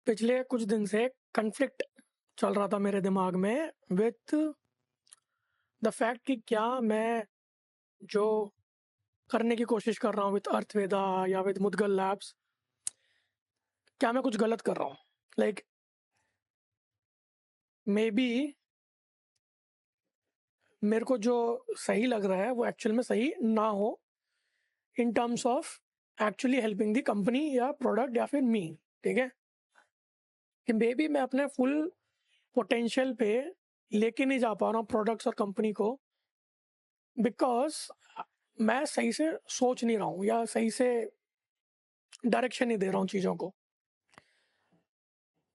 पिछले कुछ दिन से कन्फ्लिक्ट चल रहा था मेरे दिमाग में विथ द फैक्ट कि क्या मैं जो करने की कोशिश कर रहा हूँ विथ अर्थवेदा या विथ मुदगल लैब्स, क्या मैं कुछ गलत कर रहा हूँ। लाइक मे बी मेरे को जो सही लग रहा है वो एक्चुअल में सही ना हो in terms of actually helping the company या प्रोडक्ट या फिर मी। ठीक है कि मे बी मैं अपने फुल पोटेंशियल पे लेके नहीं जा पा रहा हूँ प्रोडक्ट्स और कंपनी को, बिकॉज मैं सही से सोच नहीं रहा हूँ या सही से डायरेक्शन नहीं दे रहा हूँ चीज़ों को।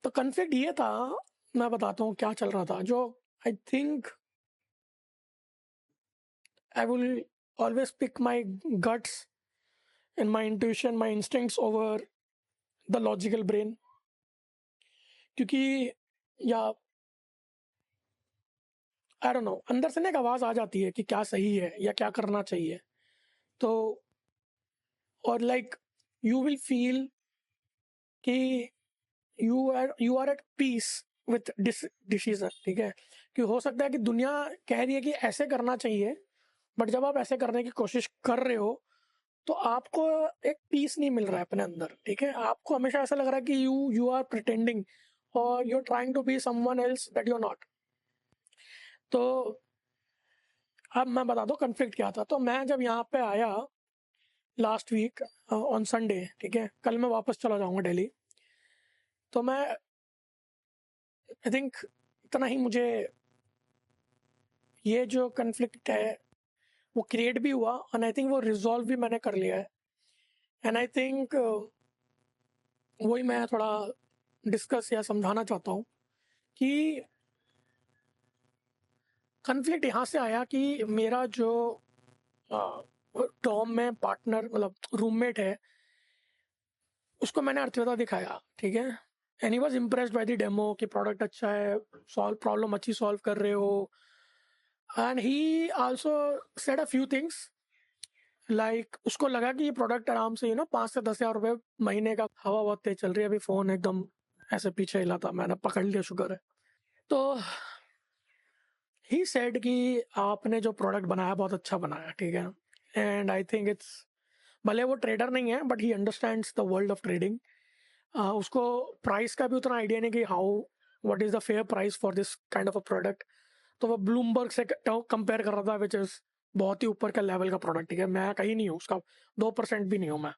तो कन्फ्लिक्ट ये था, मैं बताता हूँ क्या चल रहा था। जो I think I will always pick my guts and my intuition, my instincts over the logical brain, क्योंकि या आई डोंट नो अंदर से ना एक आवाज़ आ जाती है कि क्या सही है या क्या करना चाहिए। तो और लाइक यू विल फील कि you are at peace with decision. ठीक है कि हो सकता है कि दुनिया कह रही है कि ऐसे करना चाहिए, बट जब आप ऐसे करने की कोशिश कर रहे हो तो आपको एक पीस नहीं मिल रहा है अपने अंदर। ठीक है आपको हमेशा ऐसा लग रहा है कि यू आर प्रिटेंडिंग और you are trying to be someone else that you are not. तो अब मैं बता दूं कन्फ्लिक्ट क्या था। तो मैं जब यहाँ पे आया लास्ट वीक ऑन संडे, ठीक है कल मैं वापस चला जाऊंगा दिल्ली, तो मैं आई थिंक इतना ही मुझे ये जो कन्फ्लिक्ट है वो क्रिएट भी हुआ और आई थिंक वो रिजॉल्व भी मैंने कर लिया है। एंड आई थिंक वही मैं थोड़ा डिस्कस या समझाना चाहता हूँ कि कन्फ्लिक्ट यहाँ से आया कि मेरा जो टॉम में पार्टनर मतलब रूममेट है उसको मैंने अर्थव्यवस्था दिखाया। ठीक है and he was impressed by the demo कि प्रोडक्ट अच्छा है, सॉल्व प्रॉब्लम अच्छी सॉल्व कर रहे हो। And he also said a few things like उसको लगा कि ये प्रोडक्ट आराम से 5 से 10 हज़ार रुपये महीने का। हवा बहुत तेज चल रही है, अभी फोन एकदम ऐसे पीछे हिला था, मैंने पकड़ लिया, शुक्र है। तो ही सेड कि आपने जो प्रोडक्ट बनाया बहुत अच्छा बनाया। ठीक है एंड आई थिंक इट्स, भले वो ट्रेडर नहीं है but he understands the world of trading. उसको प्राइस का भी उतना आइडिया नहीं कि how what is the fair price for this kind of a product. तो वो ब्लूमबर्ग से कंपेयर कर रहा था विच इज बहुत ही ऊपर का लेवल का प्रोडक्ट। ठीक है मैं कहीं नहीं हूँ उसका, 2% भी नहीं हूँ मैं।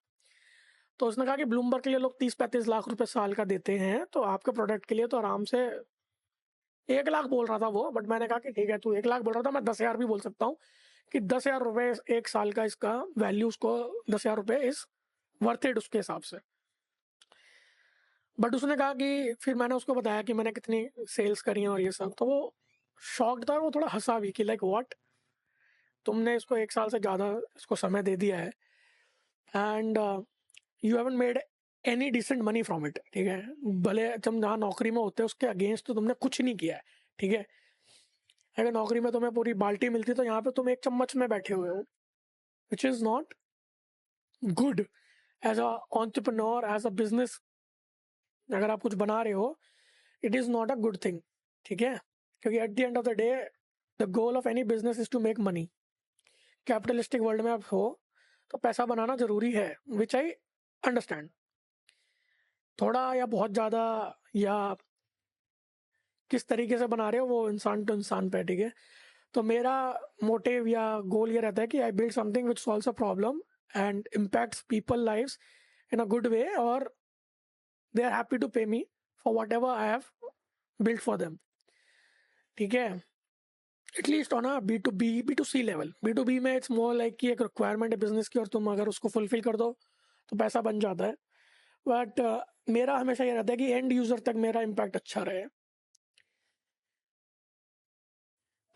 तो उसने कहा कि ब्लूमबर्ग के लिए लोग 30-35 लाख रुपए साल का देते हैं, तो आपके प्रोडक्ट के लिए तो आराम से 1 लाख बोल रहा था वो। बट मैंने कहा कि ठीक है तू 1 लाख बोल रहा था, मैं 10 हज़ार भी बोल सकता हूँ कि 10 हज़ार रुपए एक साल का इसका वैल्यू, उसको 10 हज़ार रुपए इज वर्थ इट उसके हिसाब से। बट उसने कहा कि फिर मैंने उसको बताया कि मैंने कितनी सेल्स करी हैं और ये सब, तो वो शॉक्ड था। वो थोड़ा हंसा भी कि लाइक व्हाट, तुमने इसको 1 साल से ज़्यादा इसको समय दे दिया है and you haven't made any decent money from it. ठीक है भले तुम जहाँ नौकरी में होते हैं उसके अगेंस्ट तो तुमने कुछ नहीं किया है। ठीक है अगर नौकरी में तुम्हें पूरी बाल्टी मिलती तो यहाँ पे तुम एक चम्मच में बैठे हुए हो, which is not good as a entrepreneur, as a business. अगर आप कुछ बना रहे हो it is not a good thing. ठीक है क्योंकि at the end of the day the goal of any business is to make money. Capitalistic world में आप हो तो पैसा बनाना जरूरी है, विच आई अंडरस्टैंड। थोड़ा या बहुत ज़्यादा या किस तरीके से बना रहे हो वो इंसान टू इंसान पे। ठीक है तो मेरा मोटिव या गोल ये रहता है कि I build something which solves a problem and impacts people lives in a good way, और they are happy to pay me for whatever I have build for them. ठीक है at least on a B to C level. B में it's more like कि एक requirement है business की और तुम अगर उसको फुलफिल कर दो तो पैसा बन जाता है। बट मेरा हमेशा ये रहता है कि एंड यूजर तक मेरा इम्पैक्ट अच्छा रहे।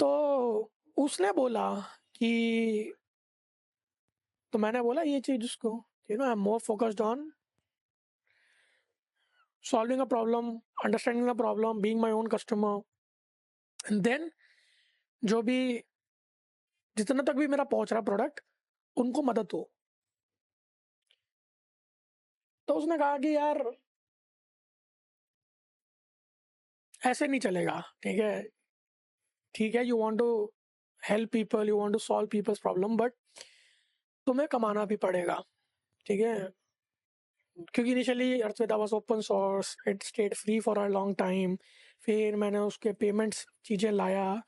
तो उसने बोला कि, तो मैंने बोला ये चीज उसको, I am more focused on solving a problem, understanding the problem, being my own customer, and then जो भी जितना तक भी मेरा पहुंच रहा प्रोडक्ट उनको मदद हो। तो उसने कहा कि यार ऐसे नहीं चलेगा, ठीक है, you want to help people, you want to solve people's problem, but तुम्हें कमाना भी पड़ेगा, ठीक है। क्योंकि initially Arthaveda was open source, it stayed free for a long time. फिर मैंने उसके पेमेंट्स चीज़ें लाया,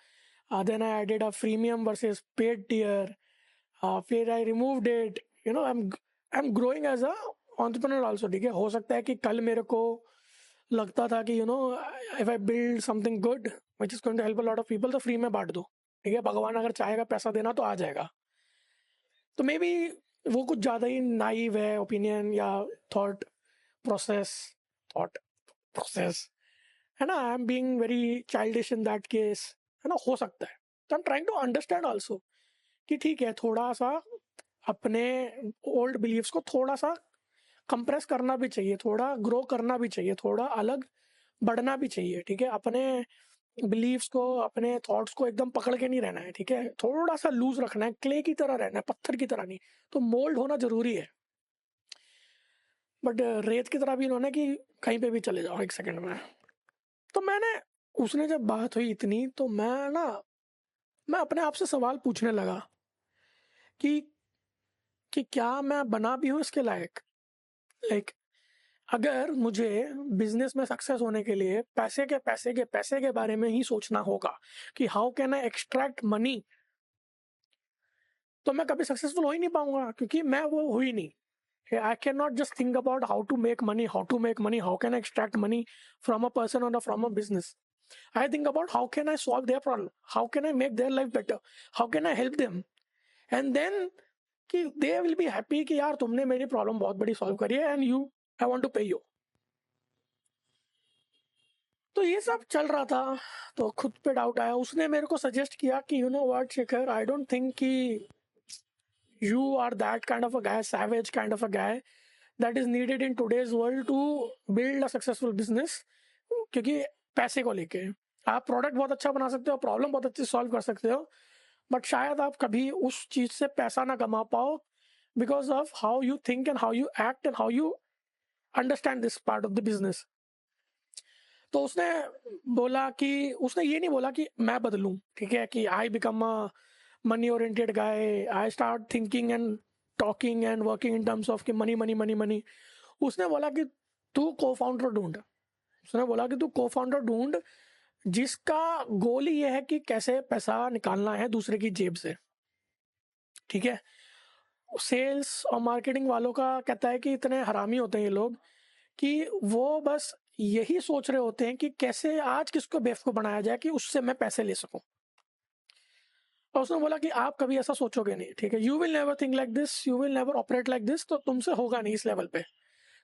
then I added a freemium versus paid tier, फिर I removed it, I am growing as a entrepreneur also, ठीक है। हो सकता है कि कल मेरे को लगता था कि if I build something good which is going to help a lot of people, तो फ्री में बांट दो, ठीक है। भगवान अगर चाहेगा पैसा देना तो आ जाएगा। तो मे बी वो कुछ ज़्यादा ही नाइव है ओपिनियन या थॉट प्रोसेस, थॉट प्रोसेस, है ना। I am being very childish in that case, है ना, हो सकता है। तो I am trying to understand also कि ठीक है, थोड़ा सा अपने ओल्ड बिलीव्स को थोड़ा सा कंप्रेस करना भी चाहिए, थोड़ा ग्रो करना भी चाहिए, थोड़ा अलग बढ़ना भी चाहिए, ठीक है। अपने बिलीव्स को, अपने थॉट्स को एकदम पकड़ के नहीं रहना है, ठीक है। थोड़ा सा लूज रखना है, क्ले की तरह रहना है, पत्थर की तरह नहीं। तो मोल्ड होना जरूरी है, बट रेत की तरह भी इन्होंने कि कहीं पे भी चले जाओ एक सेकंड में। तो मैंने, उसने जब बात हुई इतनी, तो मैं अपने आप से सवाल पूछने लगा कि क्या मैं बना भी हूँ इसके लायक। लाइक अगर मुझे बिजनेस में सक्सेस होने के लिए पैसे के बारे में ही सोचना होगा कि how can I extract money, तो मैं कभी सक्सेसफुल हो ही नहीं पाऊंगा, क्योंकि मैं वो हुई नहीं। I cannot just think about how to make money, how can I extract money from a person or from a business. I think about how can I solve their problem, how can I make their life better, how can I help them, and then कि they will be happy कि यार तुमने मेरी problem बहुत बड़ी solve करी है, and I want to pay you. तो ये सब चल रहा था, तो खुद पे डाउट आया। उसने मेरे को सजेस्ट किया कि you know what Shekhar, I don't think कि you are that kind of a guy, savage kind of a guy that is needed in today's world to build a successful business. क्योंकि पैसे को लेके आप प्रोडक्ट बहुत अच्छा बना सकते हो, प्रॉब्लम बहुत अच्छी सॉल्व कर सकते हो, बट शायद आप कभी उस चीज से पैसा ना कमा पाओ because of how you think and how you act and how you understand this part of the business. तो उसने बोला कि, उसने ये नहीं बोला कि मैं बदलूं, ठीक है, कि I become a money oriented guy, I start thinking and talking and working in terms of कि money। उसने बोला कि तू को फाउंडर ढूंढ, उसने बोला कि तू को फाउंडर ढूंढ जिसका गोल ही ये है कि कैसे पैसा निकालना है दूसरे की जेब से, ठीक है। सेल्स और मार्केटिंग वालों का कहता है कि इतने हरामी होते हैं ये लोग कि वो बस यही सोच रहे होते हैं कि कैसे आज किसको बेवकूफ बनाया जाए कि उससे मैं पैसे ले सकूं। और उसने बोला कि आप कभी ऐसा सोचोगे नहीं, ठीक है, you will never think like this, you will never operate like this, तो तुमसे होगा नहीं इस लेवल पे।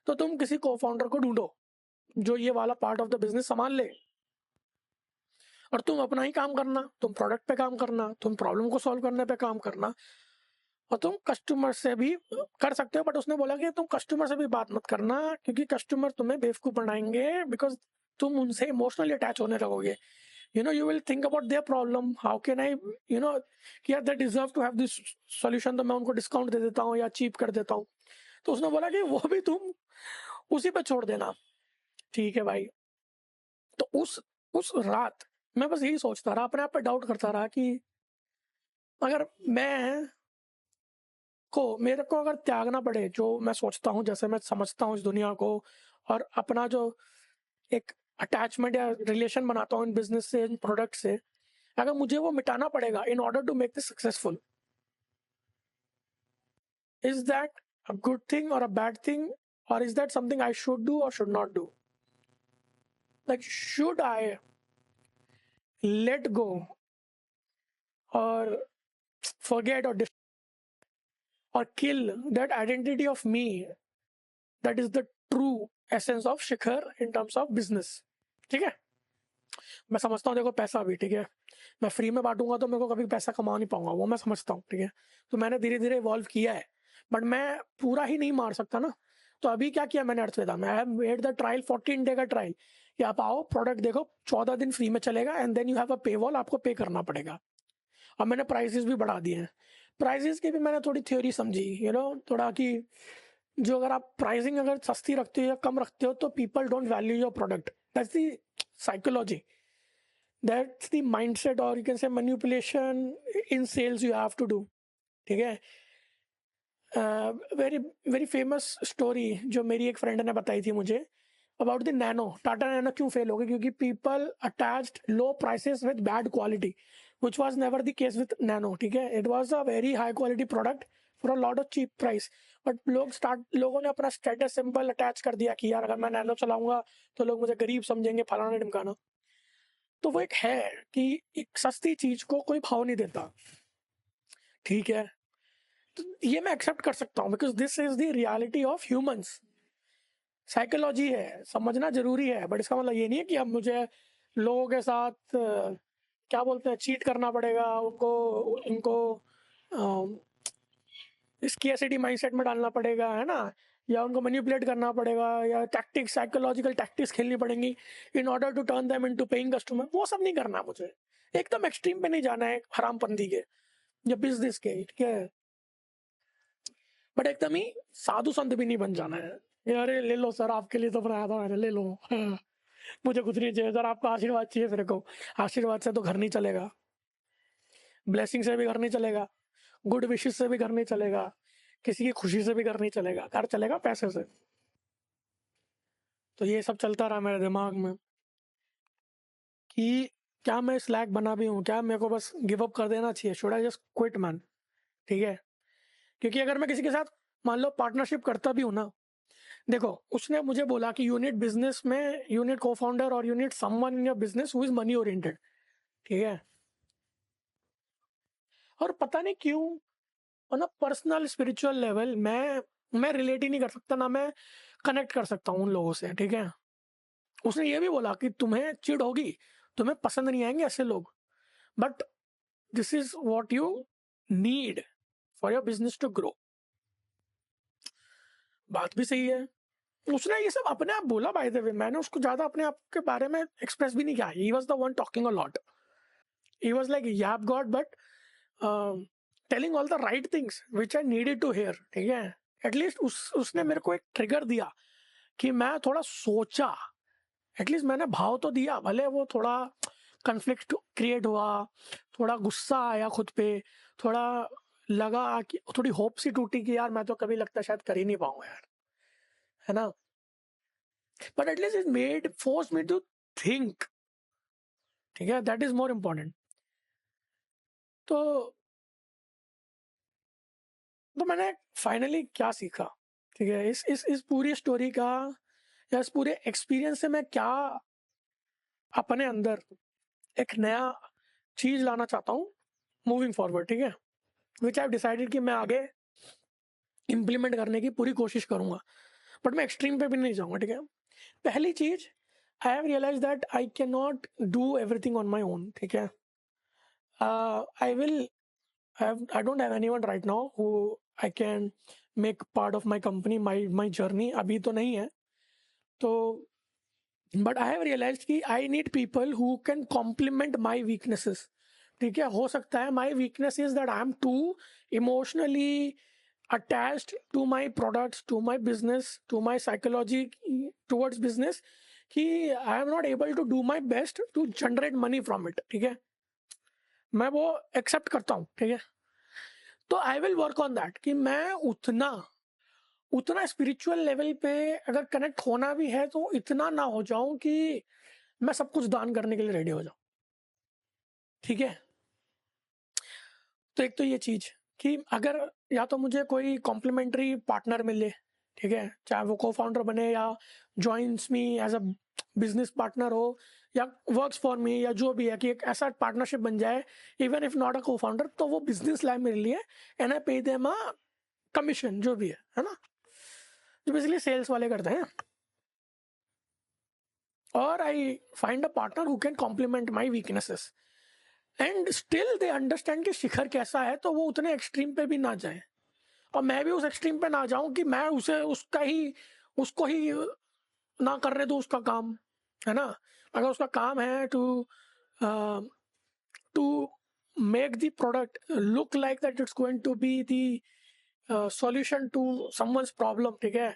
तो तुम किसी को फाउंडर को ढूंढो जो ये वाला पार्ट ऑफ द बिजनेस संभाल ले, और तुम अपना ही काम करना, तुम प्रोडक्ट पे काम करना, तुम प्रॉब्लम को सॉल्व करने पे काम करना, और तुम कस्टमर से भी कर सकते हो। बट उसने बोला कि तुम कस्टमर से भी बात मत करना, क्योंकि कस्टमर तुम्हें बेवकूफ बनाएंगे, बिकॉज तुम उनसे इमोशनली अटैच होने लगोगे। You will think about their problem, how can I, कि यार they deserve to have this solution, तो मैं उनको डिस्काउंट दे देता हूँ या चीप कर देता हूँ। तो उसने बोला कि वो भी तुम उसी पे छोड़ देना, ठीक है भाई। तो उस रात मैं बस यही सोचता रहा, अपने आप पे डाउट करता रहा कि अगर मेरे को अगर त्यागना पड़े जो मैं सोचता हूँ, जैसे मैं समझता हूँ इस दुनिया को, और अपना जो एक अटैचमेंट या रिलेशन बनाता हूँ इन बिजनेस से, इन प्रोडक्ट से, अगर मुझे वो मिटाना पड़ेगा in order to make this successful, is that a good thing or a bad thing, or is that something I should do or should not do? Like, should I let go or forget or kill that identity of me that is the true essence of Shikhar in terms of business? ठीक है, मैं समझता हूँ, देखो पैसा भी, ठीक है, मैं फ्री में बांटूंगा तो मेरे को कभी पैसा कमा नहीं पाऊंगा, वो मैं समझता हूँ, ठीक है। तो मैंने धीरे धीरे इवॉल्व किया है, बट मैं पूरा ही नहीं मार सकता ना। तो अभी क्या किया मैंने अर्थवेदा में, I have made the trial, 14 day का ट्रायल, कि आप आओ, प्रोडक्ट देखो, 14 दिन फ्री में चलेगा, and then you have a paywall, आपको पे करना पड़ेगा। और मैंने प्राइसेस भी बढ़ा दिए हैं। प्राइसेस की भी मैंने थोड़ी थ्योरी समझी, थोड़ा कि जो अगर आप प्राइसिंग अगर सस्ती रखते हो या कम रखते हो तो people don't value your product. That's the psychology, that's the mindset और you can say manipulation in sales you have to do. ठीक है. वेरी वेरी फेमस स्टोरी जो मेरी एक फ्रेंड ने बताई थी मुझे about the Nano. Tata Nano क्यों फेल हो गई? क्योंकि people attached low prices with bad quality, which was never the case with Nano. ठीक है. It was a very high quality product for a lot of cheap price. But लोगों ने अपना status symbol attach कर दिया कि यार अगर मैं नैनो चलाऊंगा तो लोग मुझे गरीब समझेंगे, फलाना ढिमकाना. तो वो एक है कि एक सस्ती चीज को कोई भाव नहीं देता. ठीक है. तो ये मैं एक्सेप्ट कर सकता हूँ because this is the reality of humans. Psychology है, समझना जरूरी है. बट इसका मतलब ये नहीं है कि अब मुझे लोगों के साथ क्या बोलते हैं चीट करना पड़ेगा, उनको उनको स्केर्सिटी माइंडसेट में डालना पड़ेगा, है ना, या उनको मैनिपुलेट करना पड़ेगा, या टैक्टिक्स साइकोलॉजिकल टैक्टिक्स खेलनी पड़ेंगी in order to turn them into paying customer. वो सब नहीं करना मुझे. एकदम एक्सट्रीम पे नहीं जाना है हरामपंथी के या बिजनेस के. ठीक है. बट एकदम ही साधु संत भी नहीं बन जाना है. ये अरे ले लो सर, आपके लिए तो बनाया था मैंने, ले लो. मुझे कुछ नहीं चाहिए सर, आपका आशीर्वाद चाहिए मेरे को. आशीर्वाद से तो घर नहीं चलेगा, ब्लेसिंग से भी घर नहीं चलेगा, गुड विशेस से भी घर नहीं चलेगा, किसी की खुशी से भी घर नहीं चलेगा. घर चलेगा पैसे से. तो ये सब चलता रहा मेरे दिमाग में कि क्या मैं स्लैक बना भी हूँ क्या, मेरे को बस गिव अप कर देना चाहिए, should I just quit man. ठीक है. क्योंकि अगर मैं किसी के साथ मान लो पार्टनरशिप करता भी हूँ ना, देखो उसने मुझे बोला कि यूनिट बिजनेस में यूनिट को फाउंडर और unit someone in your business who is money oriented. ठीक है. और पता नहीं क्यों on a personal spiritual level मैं रिलेट ही नहीं कर सकता, ना मैं कनेक्ट कर सकता हूँ उन लोगों से. ठीक है. उसने ये भी बोला कि तुम्हें चिढ़ होगी, तुम्हें पसंद नहीं आएंगे ऐसे लोग, but this is what you need for your business to grow. बात भी सही है. उसने ये सब अपने आप बोला बाय द वे. मैंने उसको ज्यादा अपने आप के बारे में एक्सप्रेस भी नहीं किया. He was the one talking a lot. He was like yap god but telling all the right things which I needed to hear. ठीक है. एटलीस्ट उसने मेरे को एक ट्रिगर दिया कि मैं थोड़ा सोचा. एटलीस्ट मैंने भाव तो दिया, भले वो थोड़ा कन्फ्लिक्ट क्रिएट हुआ, थोड़ा गुस्सा आया खुद पे, थोड़ा लगा कि थोड़ी होप सी टूटी कि यार मैं तो कभी लगता शायद कर ही नहीं पाऊंगा यार, है ना. But at least it made force me to think. ठीक है. That is more important. तो तो मैंने फाइनली क्या सीखा? ठीक है. इस पूरी स्टोरी का या इस पूरे एक्सपीरियंस से मैं क्या अपने अंदर एक नया चीज लाना चाहता हूँ मूविंग फॉरवर्ड. ठीक है. विच आई डिसाइडेड कि मैं आगे इम्प्लीमेंट करने की पूरी कोशिश करूंगा. बट मैं एक्सट्रीम पे भी नहीं जाऊंगा. ठीक है. पहली चीज, I have realise that I can not do everything on my own. ठीक है. I will I don't have anyone right now who I can make part of my company, my journey. अभी तो नहीं है. तो but I have realized कि I need people who can complement my weaknesses. ठीक है. हो सकता है my weakness is that I am too emotionally attached to my products, to my business, to my psychology towards business कि I am not able to do my best to generate money from it. ठीक है. मैं वो accept करता हूँ. ठीक है. तो I will work on that कि मैं उतना उतना स्पिरिचुअल लेवल पे अगर कनेक्ट होना भी है तो इतना ना हो जाऊं कि मैं सब कुछ दान करने के लिए रेडी हो जाऊं. ठीक है. तो एक तो ये चीज कि अगर या तो मुझे कोई कॉम्प्लीमेंट्री पार्टनर मिले. ठीक है. चाहे वो को फाउंडर बने या joins me as a business partner हो या वर्क्स फॉर मी या जो भी है, कि एक ऐसा पार्टनरशिप बन जाए इवन इफ नॉट अ को फाउंडर, तो वो बिजनेस लाइन मेरे लिए and I pay them a commission जो भी है ना, जो बेसिकली सेल्स वाले करते हैं. और I find a partner who can complement my weaknesses and still they understand कि शिखर कैसा है, तो वो उतने एक्सट्रीम पे भी ना जाए और मैं भी उस एक्सट्रीम पे ना जाऊं कि मैं उसे उसको ही ना करने दो उसका काम, है ना. अगर उसका काम है to make the product look like that it's going to be the solution to someone's problem, ठीक है,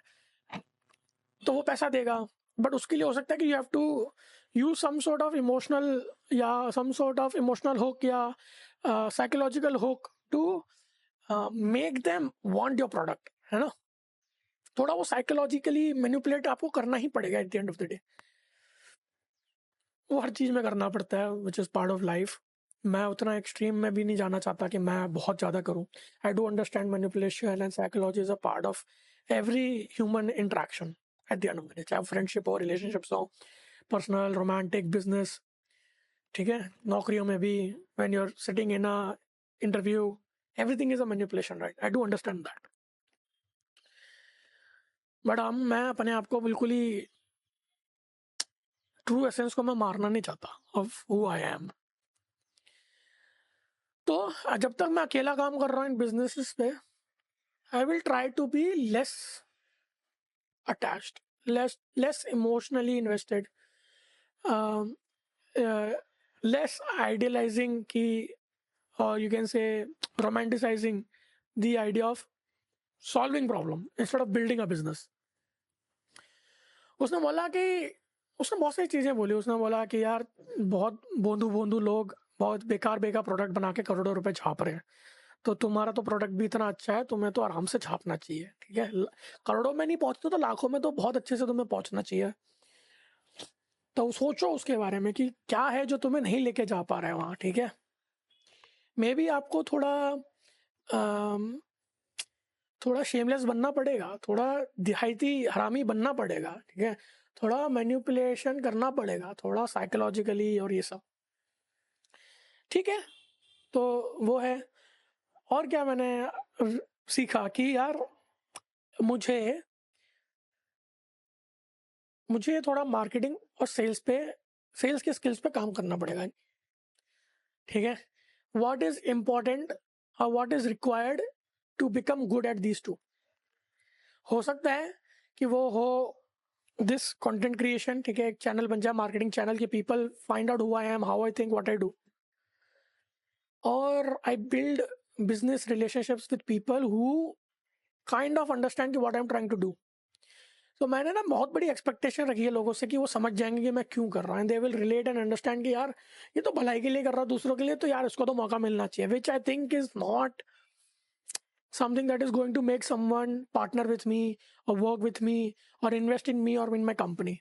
तो वो पैसा देगा। बट उसके लिए हो सकता है कि you have to use some sort of emotional या some sort of emotional hook या psychological hook to make them want your product, है ना। थोड़ा वो साइकोलॉजिकली मैनिपुलेट आपको करना ही पड़ेगा eight the end of the day. वो हर चीज़ में करना पड़ता है, which is part of life. मैं उतना एक्सट्रीम में भी नहीं जाना चाहता कि मैं बहुत ज़्यादा करूँ। I do understand manipulation and psychology is a part of every human interaction at the end of the day, चाहे फ्रेंडशिप हो, रिलेशनशिप्स हो, पर्सनल, रोमांटिक, बिजनेस, ठीक है, नौकरियों में भी, when you are sitting in a interview, everything is a manipulation, right? I do understand that. But मैं अपने आप को बिल्कुल ही ट्रू एसेंस को मैं मारना नहीं चाहता ऑफ हु आई एम। तो जब तक मैं अकेला काम कर रहा हूँ इन बिजनेसेस पे, I will try to be less attached, less emotionally invested, less idealising की, और you can say romanticising the idea of solving problem instead of building a business. उसने बोला कि उसने बहुत सारी चीज़ें बोली। उसने बोला कि यार बहुत बोंदू बोंदू लोग बहुत बेकार बेकार प्रोडक्ट बना के करोड़ों रुपए छाप रहे हैं, तो तुम्हारा तो प्रोडक्ट भी इतना अच्छा है, तुम्हें तो आराम से छापना चाहिए, ठीक है, करोड़ों में नहीं पहुंचते तो लाखों में तो बहुत अच्छे से तुम्हें पहुंचना चाहिए। तो सोचो उसके बारे में कि क्या है जो तुम्हें नहीं लेके जा पा रहे हैं वहाँ, ठीक है। मे बी आपको थोड़ा शेमलेस बनना पड़ेगा, थोड़ा दिहायती हरामी बनना पड़ेगा, ठीक है, थोड़ा मैनिपुलेशन करना पड़ेगा, थोड़ा साइकोलॉजिकली और ये सब, ठीक है। तो वो है। और क्या मैंने सीखा कि यार मुझे मुझे थोड़ा मार्केटिंग और सेल्स के स्किल्स पे काम करना पड़ेगा, ठीक है। व्हाट इज इम्पोर्टेंट और what is required to become good at these two. हो सकता है कि वो हो दिस कंटेंट क्रिएशन, ठीक है, एक चैनल बन जाए, मार्केटिंग चैनल, के people find out who I am, how I think, what I do, और I build business relationships with people who kind of understand what I am trying to do. तो मैंने ना बहुत बड़ी expectation रखी है लोगों से कि वो समझ जाएंगे कि मैं क्यों कर रहा हूँ, and they will relate and understand कि यार ये तो भलाई के लिए कर रहा है दूसरों के लिए, तो यार इसको तो मौका मिलना चाहिए, which I think is not something that is going to make someone partner with me or work with me or invest in me or in my company,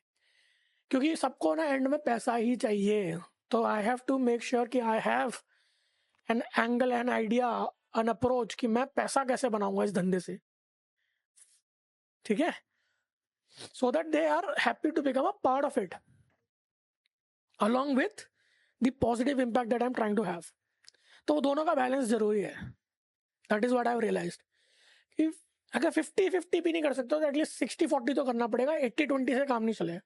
क्योंकि सबको ना एंड में पैसा ही चाहिए। तो I have to make sure कि I have an angle, an idea, an approach कि मैं पैसा कैसे बनाऊंगा इस धंधे से, ठीक है, so that they are happy to become a part of it along with the positive impact that I'm trying to have. तो दोनों का बैलेंस जरूरी है। That is what I have realised कि अगर 50-50 भी नहीं कर सकते तो एटलीस्ट 60-40 तो करना पड़ेगा। 80-20 से काम नहीं चलेगा,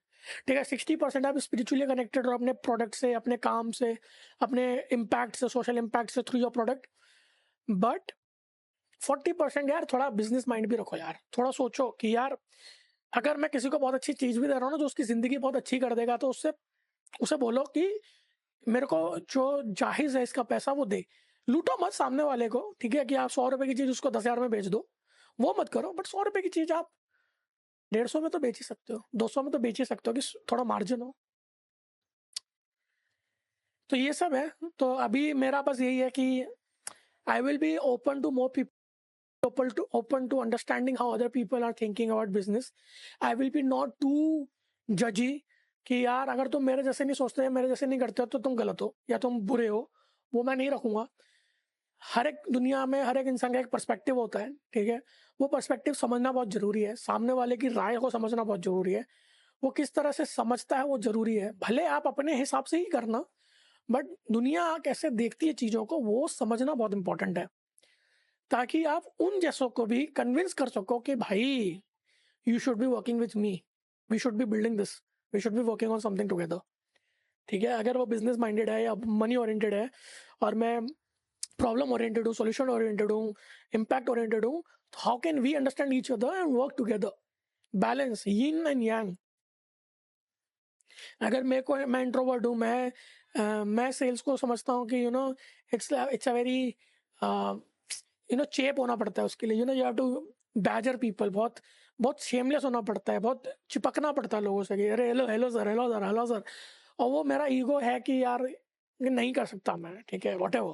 ठीक है। 60% आप स्पिरिचुअली कनेक्टेड हो अपने प्रोडक्ट से, अपने काम से, अपने इम्पैक्ट से, सोशल इम्पैक्ट से थ्रू योर प्रोडक्ट। बट 40% यार थोड़ा बिजनेस माइंड भी रखो यार। थोड़ा सोचो कि यार अगर मैं किसी को बहुत अच्छी चीज भी दे रहा हूँ ना जो उसकी जिंदगी बहुत अच्छी कर देगा, तो उससे उसे बोलो कि मेरे को जो जाहिज है इसका पैसा वो दे। लूटो मत सामने वाले को, ठीक है, कि आप 100 रुपए की चीज उसको 10,000 में बेच दो, वो मत करो। बट 100 रुपए की चीज आप 150 में तो बेच ही सकते हो, 200 में तो बेच ही सकते हो कि थोड़ा मार्जिन हो। तो ये सब है। तो अभी मेरा बस यही है कि I will be open to more people, open to understanding how other people are thinking about business. I will be not too judgy कि यार अगर तुम मेरे जैसे नहीं सोचते, मेरे जैसे नहीं करते हो तो तुम गलत हो या तुम बुरे हो, वो मैं नहीं रखूंगा। हर एक दुनिया में हर एक इंसान का एक पर्सपेक्टिव होता है, ठीक है। वो पर्सपेक्टिव समझना बहुत जरूरी है, सामने वाले की राय को समझना बहुत जरूरी है, वो किस तरह से समझता है वो जरूरी है। भले आप अपने हिसाब से ही करना, बट दुनिया कैसे देखती है चीजों को वो समझना बहुत इंपॉर्टेंट है, ताकि आप उन जैसों को भी कन्विंस कर सको कि भाई you should be working with me, we should be building this, we should be working on something together, ठीक है। अगर वो बिजनेस माइंडेड है या मनी ओरिएंटेड है और मैं प्रॉब्लम ओरिएंटेड हूँ, सॉल्यूशन ओरिएंटेड हूँ, इम्पैक्ट ओरिएंटेड हूँ, तो how can we understand each other and work together, balance, yin and yang. अगर मैं इंट्रोवर्ट हूँ, मैं सेल्स को समझता हूँ कि इट्स अ वेरी चेप होना पड़ता है उसके लिए, you have to badger people, बहुत बहुत शेमलेस होना पड़ता है, बहुत चिपकना पड़ता है लोगों से कि अरे hello hello sir, hello sir, hello sir. और वो मेरा ईगो है कि यार ये नहीं कर सकता मैं, ठीक है वट एवर।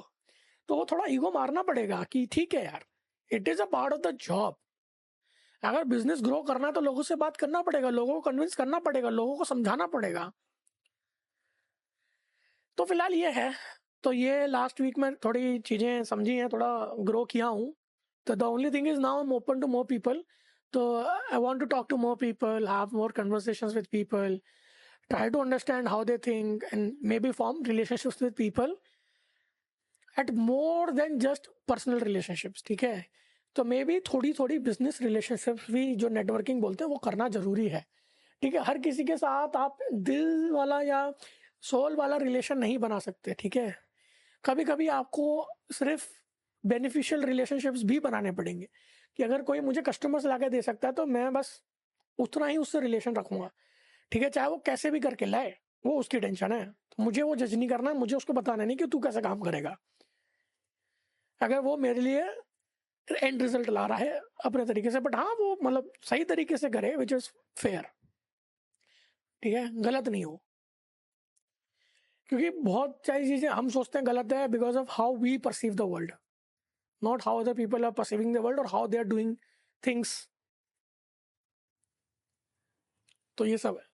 तो वो थोड़ा ईगो मारना पड़ेगा कि ठीक है यार, it is a part of the job. अगर बिजनेस ग्रो करना है तो लोगों से बात करना पड़ेगा, लोगों को कन्विंस करना पड़ेगा, लोगों को समझाना पड़ेगा। तो फिलहाल ये है। तो ये लास्ट वीक में थोड़ी चीज़ें समझी हैं, थोड़ा ग्रो किया हूँ। तो the only thing is now I am open to more people. तो I want to talk to more people, have more conversations with people, try to understand how they think, and maybe form relationships with people at more than just personal relationships, ठीक है। तो may be थोड़ी थोड़ी business relationships भी जो networking बोलते हैं वो करना जरूरी है, ठीक है। हर किसी के साथ आप दिल वाला या सोल वाला रिलेशन नहीं बना सकते, ठीक है। कभी कभी आपको सिर्फ बेनिफिशियल रिलेशनशिप्स भी बनाने पड़ेंगे, कि अगर कोई मुझे कस्टमर्स ला के दे सकता है तो मैं बस उतना ही उससे रिलेशन रखूंगा, ठीक है। चाहे वो कैसे भी करके लाए, वो उसकी टेंशन है, तो मुझे वो जज नहीं करना है, मुझे उसको बताना नहीं कि तू कैसे काम करेगा। अगर वो मेरे लिए एंड रिजल्ट ला रहा है अपने तरीके से, बट हाँ वो मतलब सही तरीके से करे, विच इज फेयर, ठीक है, गलत नहीं हो। क्योंकि बहुत सारी चीजें हम सोचते हैं गलत है because of how we perceive the world, not how other people are perceiving the world और how they are doing things. तो ये सब है।